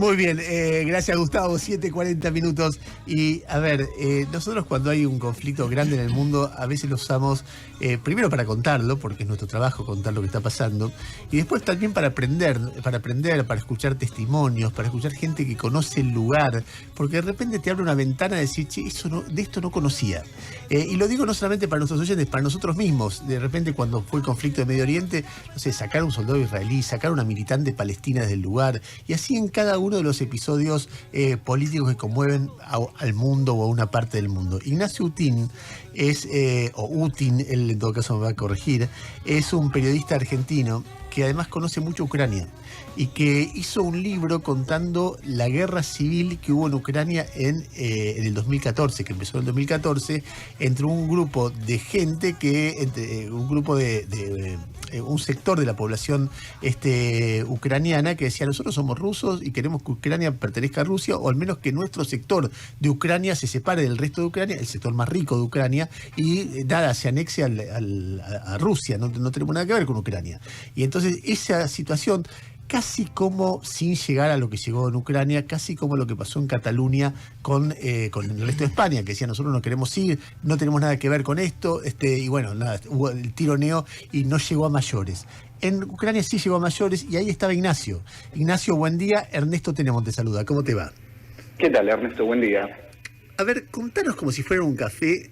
Muy bien, gracias Gustavo, 7:40 minutos. Y a ver, nosotros cuando hay un conflicto grande en el mundo, a veces lo usamos primero para contarlo, porque es nuestro trabajo contar lo que está pasando, y después también para aprender, para escuchar testimonios, para escuchar gente que conoce el lugar, porque de repente te abre una ventana de decir, che, de esto no conocía. Y lo digo no solamente para nuestros oyentes, para nosotros mismos. De repente cuando fue el conflicto de Medio Oriente, no sé, sacar a un soldado israelí, sacar a una militante palestina desde el lugar, y así en cada uno de los episodios políticos que conmueven al mundo o a una parte del mundo. Ignacio Utin o Utin, él en todo caso me va a corregir, es un periodista argentino que además conoce mucho Ucrania y que hizo un libro contando la guerra civil que hubo en Ucrania en el 2014, que empezó en el 2014, entre un grupo de gente un sector de la población ucraniana que decía, nosotros somos rusos y queremos que Ucrania pertenezca a Rusia, o al menos que nuestro sector de Ucrania se separe del resto de Ucrania, el sector más rico de Ucrania, y nada, se anexe a Rusia, no tenemos nada que ver con Ucrania. Y entonces esa situación, casi como sin llegar a lo que llegó en Ucrania, casi como lo que pasó en Cataluña con el resto de España, que decía, nosotros no queremos ir, no tenemos nada que ver con esto, y bueno, nada, hubo el tironeo y no llegó a mayores. En Ucrania sí llegó a mayores y ahí estaba Ignacio. Ignacio, buen día. Ernesto Tenemos te saluda. ¿Cómo te va? ¿Qué tal, Ernesto? Buen día. A ver, contanos como si fuera un café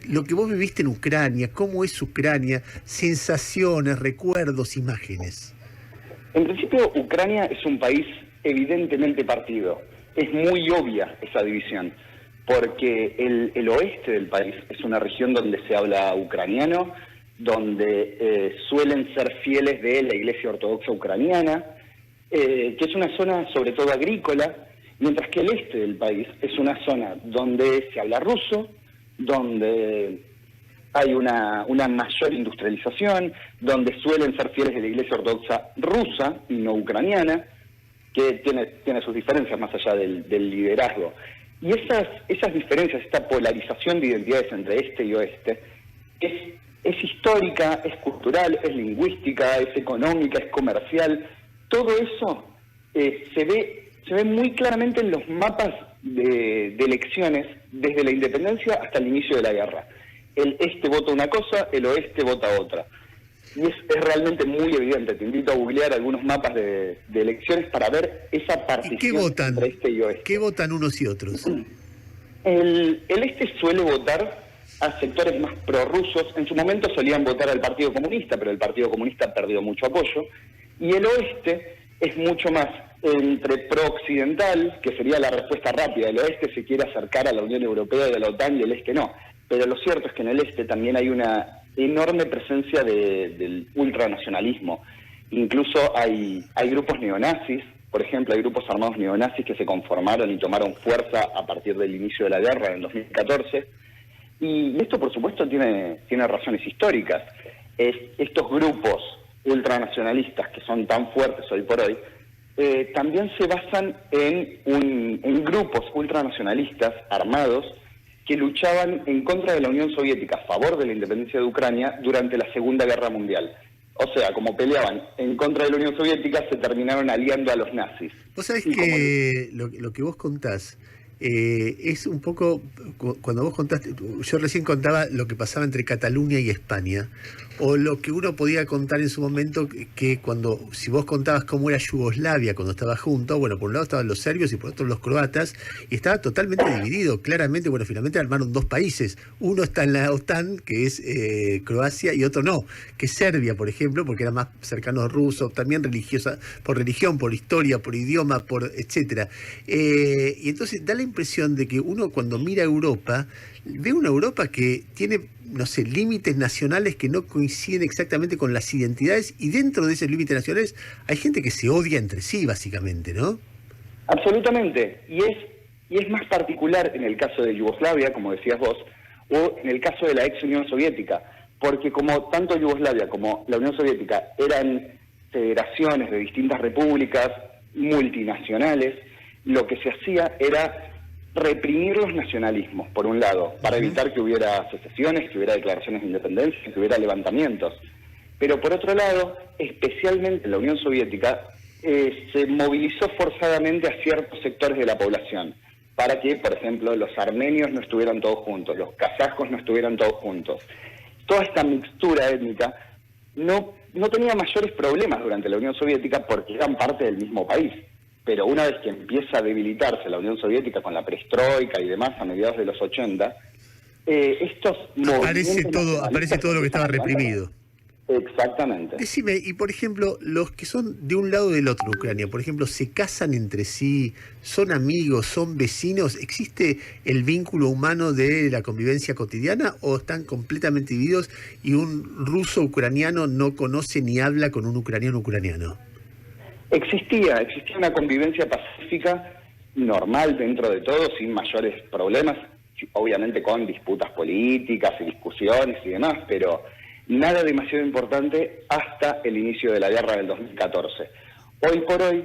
lo que vos viviste en Ucrania, cómo es Ucrania, sensaciones, recuerdos, imágenes. En principio, Ucrania es un país evidentemente partido. Es muy obvia esa división, porque el oeste del país es una región donde se habla ucraniano, donde suelen ser fieles de la Iglesia Ortodoxa Ucraniana, que es una zona sobre todo agrícola, mientras que el este del país es una zona donde se habla ruso, donde hay una mayor industrialización, donde suelen ser fieles de la Iglesia Ortodoxa rusa y no ucraniana, que tiene sus diferencias más allá del liderazgo. Y esas diferencias, esta polarización de identidades entre este y oeste, es histórica, es cultural, es lingüística, es económica, es comercial. Todo eso se ve muy claramente en los mapas de elecciones desde la independencia hasta el inicio de la guerra. El este vota una cosa, el oeste vota otra. Y es realmente muy evidente. Te invito a googlear algunos mapas de elecciones para ver esa partición entre este y oeste. ¿Qué votan unos y otros? El este suele votar a sectores más prorrusos. En su momento solían votar al Partido Comunista, pero el Partido Comunista perdió mucho apoyo. Y el oeste es mucho más entre pro-occidental, que sería la respuesta rápida. El oeste se quiere acercar a la Unión Europea y a la OTAN y el este no. Pero lo cierto es que en el este también hay una enorme presencia del ultranacionalismo. Incluso hay grupos neonazis, por ejemplo, hay grupos armados neonazis que se conformaron y tomaron fuerza a partir del inicio de la guerra en el 2014. Y esto, por supuesto, tiene razones históricas. Estos grupos ultranacionalistas que son tan fuertes hoy por hoy, también se basan en grupos ultranacionalistas armados que luchaban en contra de la Unión Soviética a favor de la independencia de Ucrania durante la Segunda Guerra Mundial. O sea, como peleaban en contra de la Unión Soviética, se terminaron aliando a los nazis. Vos sabés que lo que vos contás es un poco, cuando vos contaste, yo recién contaba lo que pasaba entre Cataluña y España, o lo que uno podía contar en su momento, que si vos contabas cómo era Yugoslavia cuando estaba junto, bueno, por un lado estaban los serbios y por otro los croatas, y estaba totalmente dividido, claramente, bueno, finalmente armaron dos países, uno está en la OTAN, que es Croacia, y otro no, que es Serbia, por ejemplo, porque era más cercano a ruso, también religiosa, por religión, por historia, por idioma, por etcétera. Y entonces da la impresión de que uno cuando mira Europa, ve una Europa que tiene, no sé, límites nacionales que no coinciden exactamente con las identidades, y dentro de esos límites nacionales hay gente que se odia entre sí, básicamente, ¿no? Absolutamente, y es más particular en el caso de Yugoslavia, como decías vos, o en el caso de la ex Unión Soviética, porque como tanto Yugoslavia como la Unión Soviética eran federaciones de distintas repúblicas multinacionales, lo que se hacía era reprimir los nacionalismos, por un lado, para evitar que hubiera secesiones, que hubiera declaraciones de independencia, que hubiera levantamientos. Pero por otro lado, especialmente en la Unión Soviética, se movilizó forzadamente a ciertos sectores de la población para que, por ejemplo, los armenios no estuvieran todos juntos, los kazajos no estuvieran todos juntos. Toda esta mixtura étnica no tenía mayores problemas durante la Unión Soviética porque eran parte del mismo país. Pero una vez que empieza a debilitarse la Unión Soviética con la perestroika y demás a mediados de los 80, estos aparece todo lo que estaba reprimido. Exactamente. Decime, y por ejemplo, los que son de un lado o del otro de Ucrania, por ejemplo, ¿se casan entre sí? ¿Son amigos? ¿Son vecinos? ¿Existe el vínculo humano de la convivencia cotidiana o están completamente divididos y un ruso ucraniano no conoce ni habla con un ucraniano ucraniano? Existía una convivencia pacífica, normal dentro de todo, sin mayores problemas, obviamente con disputas políticas y discusiones y demás, pero nada demasiado importante hasta el inicio de la guerra del 2014. Hoy por hoy,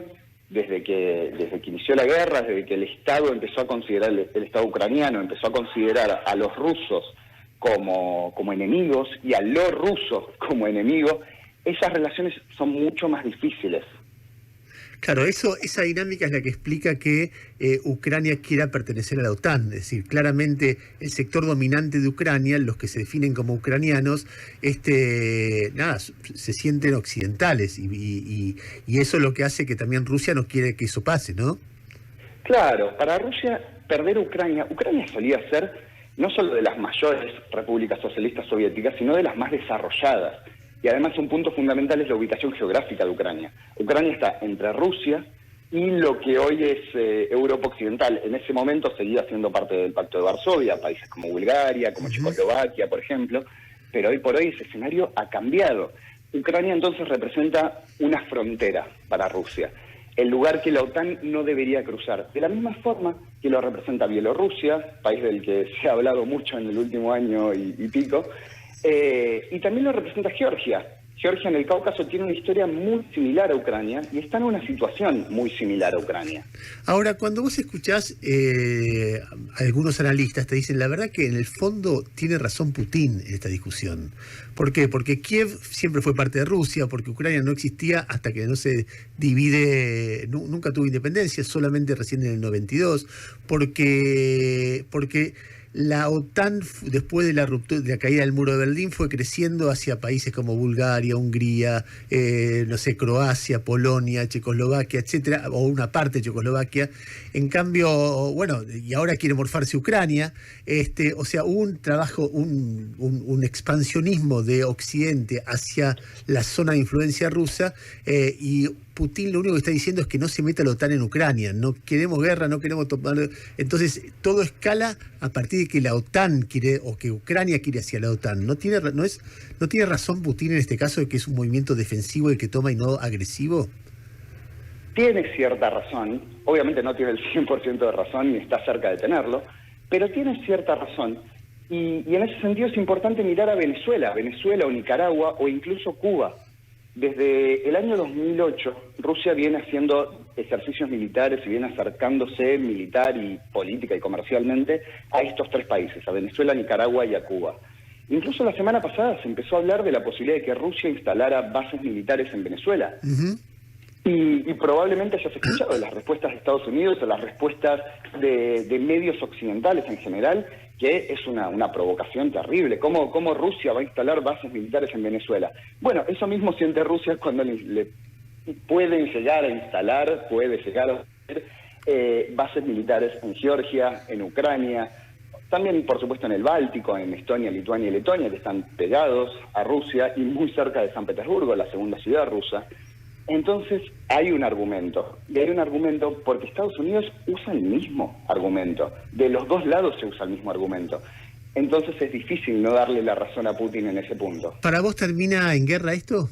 desde que inició la guerra, desde que el Estado empezó a considerar, el Estado ucraniano empezó a considerar a los rusos como enemigos y a los rusos como enemigos, esas relaciones son mucho más difíciles. Claro, esa dinámica es la que explica que Ucrania quiera pertenecer a la OTAN. Es decir, claramente el sector dominante de Ucrania, los que se definen como ucranianos, se sienten occidentales y eso es lo que hace que también Rusia no quiere que eso pase, ¿no? Claro, para Rusia perder Ucrania solía ser no solo de las mayores repúblicas socialistas soviéticas, sino de las más desarrolladas. Y además un punto fundamental es la ubicación geográfica de Ucrania. Ucrania está entre Rusia y lo que hoy es Europa Occidental. En ese momento seguía siendo parte del Pacto de Varsovia, países como Bulgaria, como Checoslovaquia, por ejemplo, pero hoy por hoy ese escenario ha cambiado. Ucrania entonces representa una frontera para Rusia, el lugar que la OTAN no debería cruzar, de la misma forma que lo representa Bielorrusia, país del que se ha hablado mucho en el último año y pico, y también lo representa Georgia. Georgia en el Cáucaso tiene una historia muy similar a Ucrania y está en una situación muy similar a Ucrania. Ahora, cuando vos escuchás algunos analistas te dicen, la verdad que en el fondo tiene razón Putin en esta discusión. ¿Por qué? Porque Kiev siempre fue parte de Rusia, porque Ucrania no existía hasta que no se divide, nunca tuvo independencia, solamente recién en el 92, porque la OTAN, después de la ruptura, de la caída del muro de Berlín, fue creciendo hacia países como Bulgaria, Hungría, Croacia, Polonia, Checoslovaquia, etcétera, o una parte de Checoslovaquia. En cambio, bueno, y ahora quiere morfarse Ucrania. O sea, hubo un trabajo, un expansionismo de Occidente hacia la zona de influencia rusa, y Putin lo único que está diciendo es que no se meta la OTAN en Ucrania, no queremos guerra, no queremos tomar. Entonces, todo escala a partir de que la OTAN quiere, o que Ucrania quiere hacia la OTAN. ¿No tiene razón Putin en este caso de que es un movimiento defensivo el que toma y no agresivo? Tiene cierta razón, obviamente no tiene el 100% de razón ni está cerca de tenerlo, pero tiene cierta razón. Y en ese sentido es importante mirar a Venezuela o Nicaragua o incluso Cuba. Desde el año 2008, Rusia viene haciendo ejercicios militares y viene acercándose militar y política y comercialmente a estos tres países, a Venezuela, Nicaragua y a Cuba. Incluso la semana pasada se empezó a hablar de la posibilidad de que Rusia instalara bases militares en Venezuela. Y probablemente hayas escuchado las respuestas de Estados Unidos o las respuestas de medios occidentales en general, que es una provocación terrible. ¿Cómo Rusia va a instalar bases militares en Venezuela? Bueno, eso mismo siente Rusia cuando le pueden llegar a instalar, puede llegar a hacer bases militares en Georgia, en Ucrania, también por supuesto en el Báltico, en Estonia, Lituania y Letonia, que están pegados a Rusia y muy cerca de San Petersburgo, la segunda ciudad rusa. Entonces hay un argumento, y hay un argumento porque Estados Unidos usa el mismo argumento, de los dos lados se usa el mismo argumento, entonces es difícil no darle la razón a Putin en ese punto. ¿Para vos termina en guerra esto?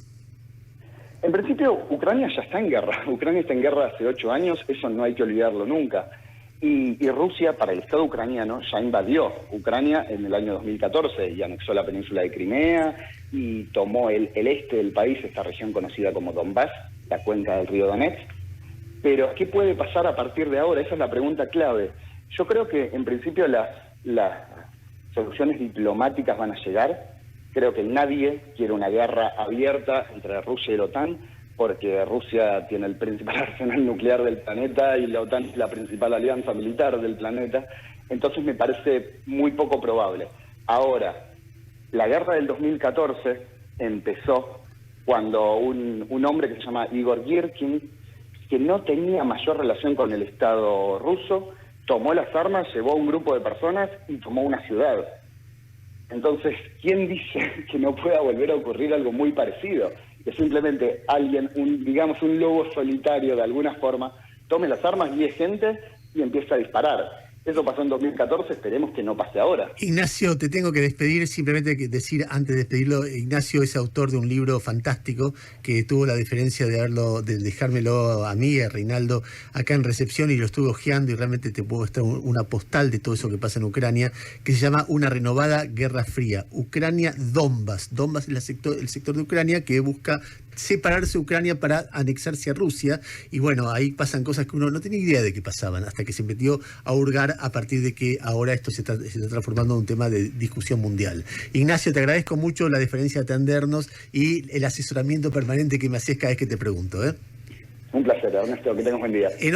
En principio Ucrania ya está en guerra, Ucrania está en guerra hace 8 años, eso no hay que olvidarlo nunca, y Rusia para el Estado ucraniano ya invadió Ucrania en el año 2014 y anexó la península de Crimea y tomó el este del país, esta región conocida como Donbass, la cuenca del río Donetsk. Pero ¿qué puede pasar a partir de ahora? Esa es la pregunta clave. Yo creo que en principio las soluciones diplomáticas van a llegar. Creo que nadie quiere una guerra abierta entre Rusia y la OTAN, porque Rusia tiene el principal arsenal nuclear del planeta y la OTAN es la principal alianza militar del planeta, entonces me parece muy poco probable. Ahora, la guerra del 2014 empezó cuando un hombre que se llama Igor Girkin, que no tenía mayor relación con el Estado ruso, tomó las armas, llevó a un grupo de personas y tomó una ciudad. Entonces, ¿quién dice que no pueda volver a ocurrir algo muy parecido? Que simplemente alguien, digamos un lobo solitario de alguna forma, tome las armas, guíe gente y empiece a disparar. Eso pasó en 2014, esperemos que no pase ahora. Ignacio, te tengo que despedir, simplemente decir antes de despedirlo, Ignacio es autor de un libro fantástico que tuvo la deferencia de dejármelo a mí, a Reinaldo, acá en recepción, y lo estuve hojeando y realmente te puedo estar una postal de todo eso que pasa en Ucrania, que se llama Una renovada guerra fría. Ucrania Donbas. Donbas es el sector de Ucrania que busca separarse de Ucrania para anexarse a Rusia, y bueno, ahí pasan cosas que uno no tenía idea de que pasaban, hasta que se metió a hurgar a partir de que ahora esto se está transformando en un tema de discusión mundial. Ignacio, te agradezco mucho la deferencia de atendernos y el asesoramiento permanente que me haces cada vez que te pregunto. Un placer, Ernesto, que tengas buen día.